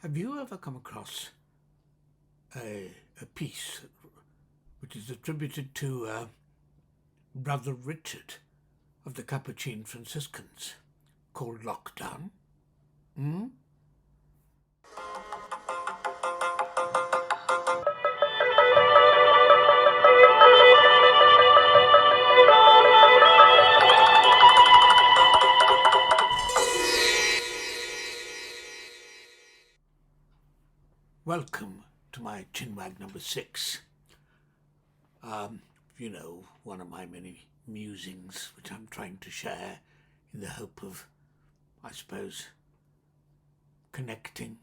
Have you ever come across a piece which is attributed to Brother Richard of the Capuchin Franciscans called Lockdown? Hmm? Welcome to my chinwag number 6. One of my many musings which I'm trying to share in the hope of, I suppose, connecting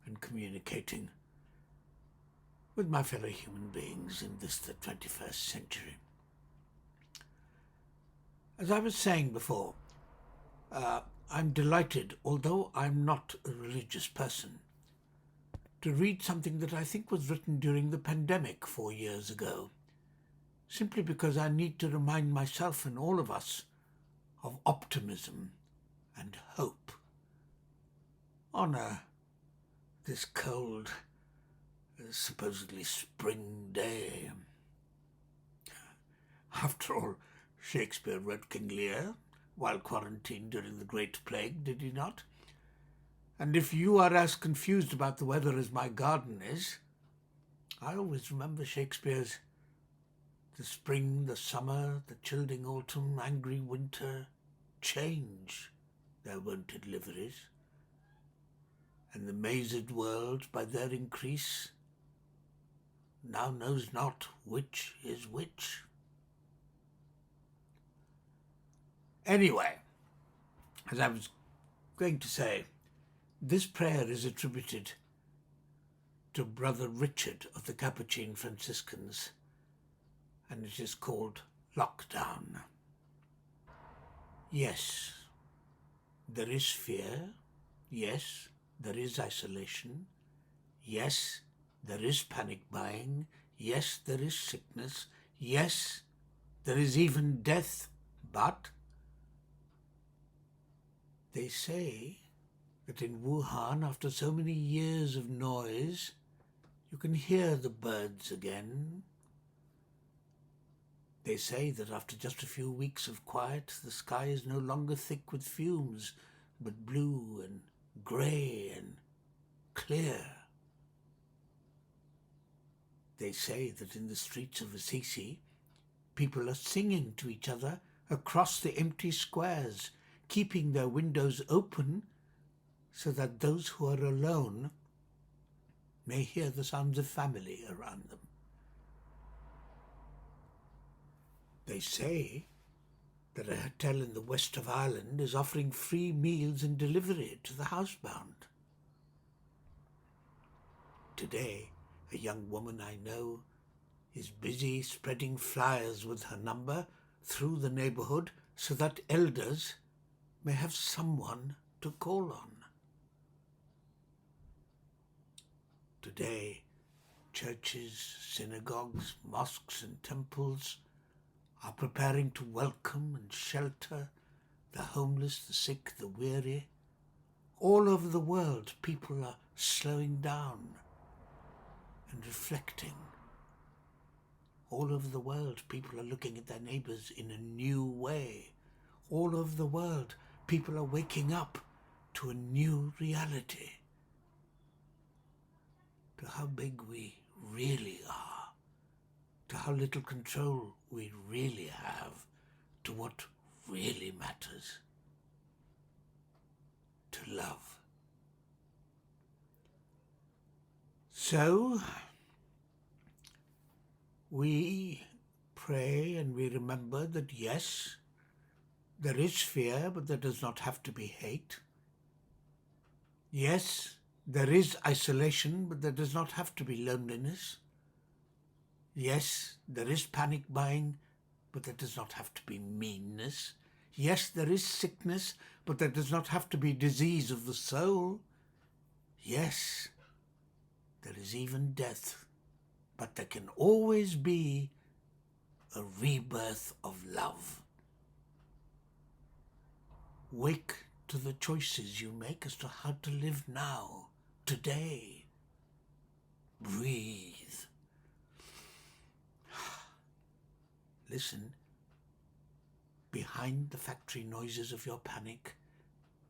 and communicating with my fellow human beings in this, the 21st century. As I was saying before, I'm delighted, although I'm not a religious person, to read something that I think was written during the pandemic 4 years ago, simply because I need to remind myself and all of us of optimism and hope on this cold, supposedly spring day. After all, Shakespeare wrote King Lear while quarantined during the Great Plague, did he not? And if you are as confused about the weather as my garden is, I always remember Shakespeare's the spring, the summer, the chilling autumn, angry winter, change their wonted liveries, and the mazed world by their increase now knows not which is which. Anyway, as I was going to say, this prayer is attributed to Brother Richard of the Capuchin Franciscans, and it is called Lockdown. Yes, there is fear. Yes, there is isolation. Yes, there is panic buying. Yes, there is sickness. Yes, there is even death. But they say that in Wuhan, after so many years of noise, you can hear the birds again. They say that after just a few weeks of quiet, the sky is no longer thick with fumes, but blue and grey and clear. They say that in the streets of Assisi, people are singing to each other across the empty squares, keeping their windows open so that those who are alone may hear the sounds of family around them. They say that a hotel in the west of Ireland is offering free meals and delivery to the housebound. Today, a young woman I know is busy spreading flyers with her number through the neighbourhood so that elders may have someone to call on. Today, churches, synagogues, mosques and temples are preparing to welcome and shelter the homeless, the sick, the weary. All over the world, people are slowing down and reflecting. All over the world, people are looking at their neighbours in a new way. All over the world, people are waking up to a new reality, to how big we really are, to how little control we really have, to what really matters, to love. So, we pray and we remember that yes, there is fear, but there does not have to be hate. Yes, there is isolation, but there does not have to be loneliness. Yes, there is panic buying, but there does not have to be meanness. Yes, there is sickness, but there does not have to be disease of the soul. Yes, there is even death, but there can always be a rebirth of love. Wake to the choices you make as to how to live now, today. Breathe. Listen. Behind the factory noises of your panic,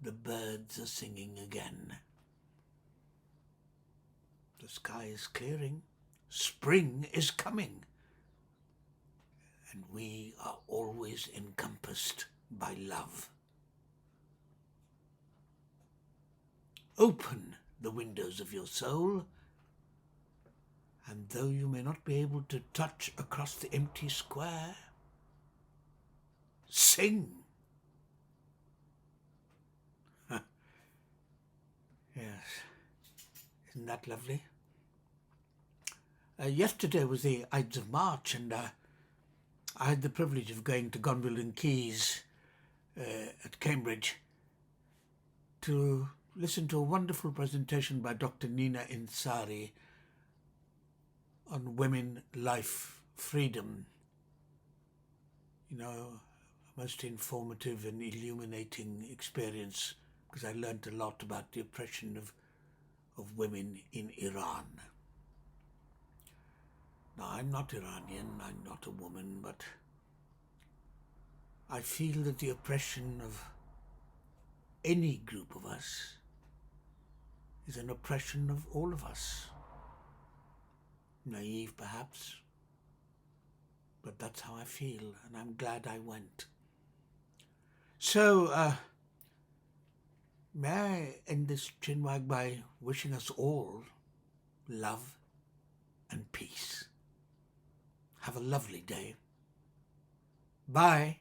the birds are singing again. The sky is clearing. Spring is coming. And we are always encompassed by love. Open the windows of your soul, and though you may not be able to touch across the empty square, sing. Yes, isn't that lovely? Yesterday was the Ides of March, and I had the privilege of going to Gonville and Quays at Cambridge to listen to a wonderful presentation by Dr. Nina Insari on women, life, freedom. You know, a most informative and illuminating experience, because I learnt a lot about the oppression of women in Iran. Now, I'm not Iranian, I'm not a woman, but I feel that the oppression of any group of us is an oppression of all of us. Naive, perhaps, but that's how I feel, and I'm glad I went. So, may I end this chinwag by wishing us all love and peace. Have a lovely day. Bye.